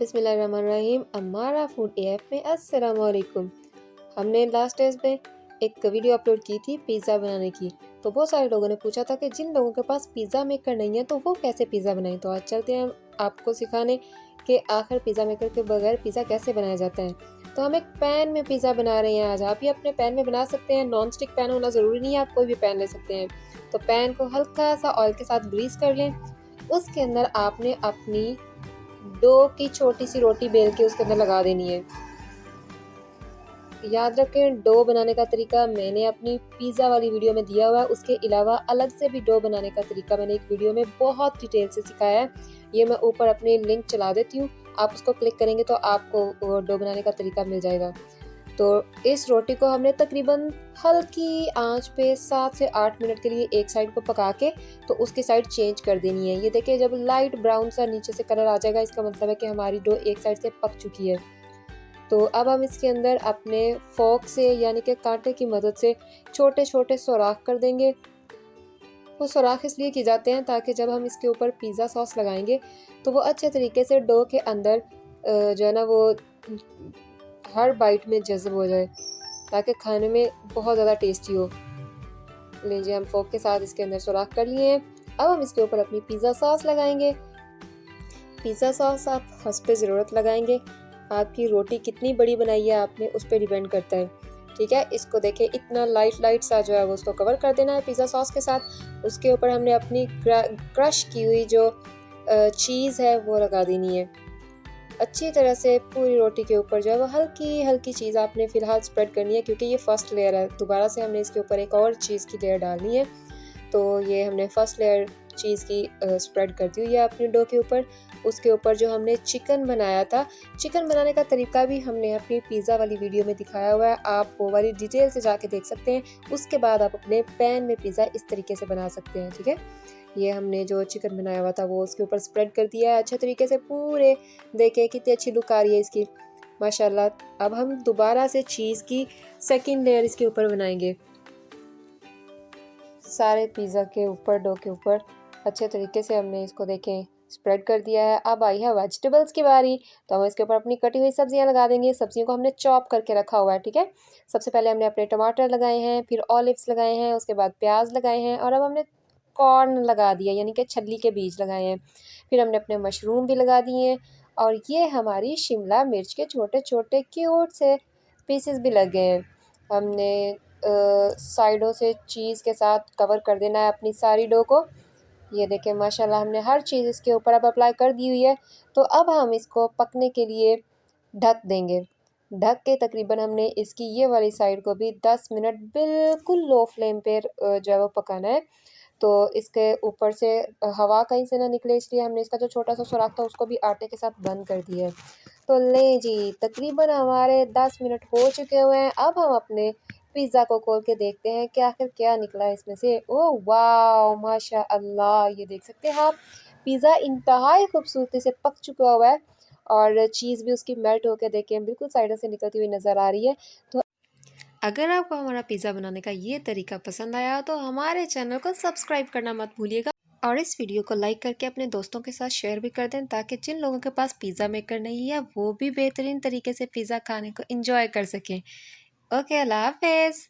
बिस्मिल्लाहिर्रहमानिर्रहीम। Ammara food F में अस्सलाम वालेकुम। हमने लास्ट डेज में एक वीडियो अपलोड की थी पिज़्ज़ा बनाने की। तो बहुत सारे लोगों ने पूछा था कि जिन लोगों के पास पिज़्ज़ा मेकर नहीं है तो वो कैसे पिज़्ज़ा बनाएं। तो आज चलते हैं आपको सिखाने कि आखिर पिज़्ज़ा मेकर के बगैर पिज़्ज़ा कैसे बनाया जाता है। तो हम एक पैन में पिज़्ज़ा बना रहे हैं आज। आप भी अपने पैन में बना सकते हैं, नॉन स्टिक पैन होना ज़रूरी नहीं है, आप कोई भी पैन ले सकते हैं। तो पैन को हल्का सा ऑयल के साथ ग्रीस कर लें। उसके अंदर आपने अपनी डो की छोटी सी रोटी बेल के उसके अंदर लगा देनी है। याद रखें, डो बनाने का तरीका मैंने अपनी पिज़्ज़ा वाली वीडियो में दिया हुआ है। उसके अलावा अलग से भी डो बनाने का तरीका मैंने एक वीडियो में बहुत डिटेल से सिखाया है। ये मैं ऊपर अपनी लिंक चला देती हूँ, आप उसको क्लिक करेंगे तो आपको वो डो बनाने का तरीका मिल जाएगा। तो इस रोटी को हमने तकरीबन हल्की आंच पे 7 से 8 मिनट के लिए एक साइड को पका के तो उसकी साइड चेंज कर देनी है। ये देखिए, जब लाइट ब्राउन सा नीचे से कलर आ जाएगा इसका मतलब है कि हमारी डो एक साइड से पक चुकी है। तो अब हम इसके अंदर अपने फोक से यानी कि कांटे की मदद से छोटे छोटे सुराख कर देंगे। वो सुराख इसलिए किए जाते हैं ताकि जब हम इसके ऊपर पिज़्ज़ा सॉस लगाएंगे तो वो अच्छे तरीके से डो के अंदर जो है ना वो हर बाइट में जज़्ब हो जाए, ताकि खाने में बहुत ज़्यादा टेस्टी हो। लीजिए, हम फोक के साथ इसके अंदर सुराख कर लिए हैं। अब हम इसके ऊपर अपनी पिज़्ज़ा सॉस लगाएंगे। पिज़्ज़ा सॉस आप हस्ब ज़रूरत लगाएंगे। आपकी रोटी कितनी बड़ी बनाई है आपने उस पर डिपेंड करता है, ठीक है। इसको देखें, इतना लाइट सा जो है वो उसको कवर कर देना है पिज़्ज़ा सॉस के साथ। उसके ऊपर हमने अपनी क्रश की हुई जो चीज़ है वो लगा देनी है अच्छी तरह से पूरी रोटी के ऊपर। जो है वो हल्की हल्की चीज़ आपने फ़िलहाल स्प्रेड करनी है, क्योंकि ये फर्स्ट लेयर है। दोबारा से हमने इसके ऊपर एक और चीज़ की लेयर डालनी है। तो ये हमने फर्स्ट लेयर चीज़ की स्प्रेड कर दी हुई है अपनी डो के ऊपर। उसके ऊपर जो हमने चिकन बनाया था, चिकन बनाने का तरीका भी हमने अपनी पिज़्ज़ा वाली वीडियो में दिखाया हुआ है, आप वो वाली डिटेल से जाके देख सकते हैं। उसके बाद आप अपने पैन में पिज़्ज़ा इस तरीके से बना सकते हैं, ठीक है। ये हमने जो चिकन बनाया हुआ था वो उसके ऊपर स्प्रेड कर दिया है अच्छे तरीके से पूरे। देखें कितनी अच्छी लुक आ रही है इसकी, माशाल्लाह। अब हम दोबारा से चीज़ की सेकंड लेयर इसके ऊपर बनाएंगे। सारे पिज़्ज़ा के ऊपर, डो के ऊपर अच्छे तरीके से हमने इसको देखें स्प्रेड कर दिया है। अब आई है वेजिटेबल्स की बारी। तो हम इसके ऊपर अपनी कटी हुई सब्जियां लगा देंगे। सब्जियों को हमने चॉप करके रखा हुआ है, ठीक है। सबसे पहले हमने अपने टमाटर लगाए हैं, फिर ऑलिव्स लगाए हैं, उसके बाद प्याज लगाए हैं, और अब हमने कॉर्न लगा दिया यानी कि छल्ली के बीज लगाए हैं। फिर हमने अपने मशरूम भी लगा दिए हैं, और ये हमारी शिमला मिर्च के छोटे छोटे क्यूट से पीसेस भी लग गए हैं। हमने साइडों से चीज़ के साथ कवर कर देना है अपनी सारी डो को। ये देखें, माशाल्लाह हमने हर चीज़ इसके ऊपर अब अप्लाई कर दी हुई है। तो अब हम इसको पकने के लिए ढक देंगे। ढक के तकरीबन हमने इसकी ये वाली साइड को भी 10 मिनट बिल्कुल लो फ्लेम पे जो है वो पकाना है। तो इसके ऊपर से हवा कहीं से ना निकले, इसलिए हमने इसका जो छोटा सा सुराख था उसको भी आटे के साथ बंद कर दिया है। तो लें जी, तकरीबन हमारे 10 मिनट हो चुके हुए हैं। अब हम अपने पिज़्ज़ा को खोल के देखते हैं कि आखिर क्या निकला है इसमें से। ओह वाह, माशा अल्लाह, ये देख सकते हैं आप, पिज़्ज़ा इंतहाई खूबसूरती से पक चुका हुआ है, और चीज़ भी उसकी मेल्ट होकर देखें बिल्कुल साइडों से निकलती हुई नज़र आ रही है। तो अगर आपको हमारा पिज़्ज़ा बनाने का ये तरीका पसंद आया तो हमारे चैनल को सब्सक्राइब करना मत भूलिएगा, और इस वीडियो को लाइक करके अपने दोस्तों के साथ शेयर भी कर दें, ताकि जिन लोगों के पास पिज़्ज़ा मेकर नहीं है वो भी बेहतरीन तरीके से पिज़्ज़ा खाने को एंजॉय कर सकें। ओके, अल्लाह हाफिज़।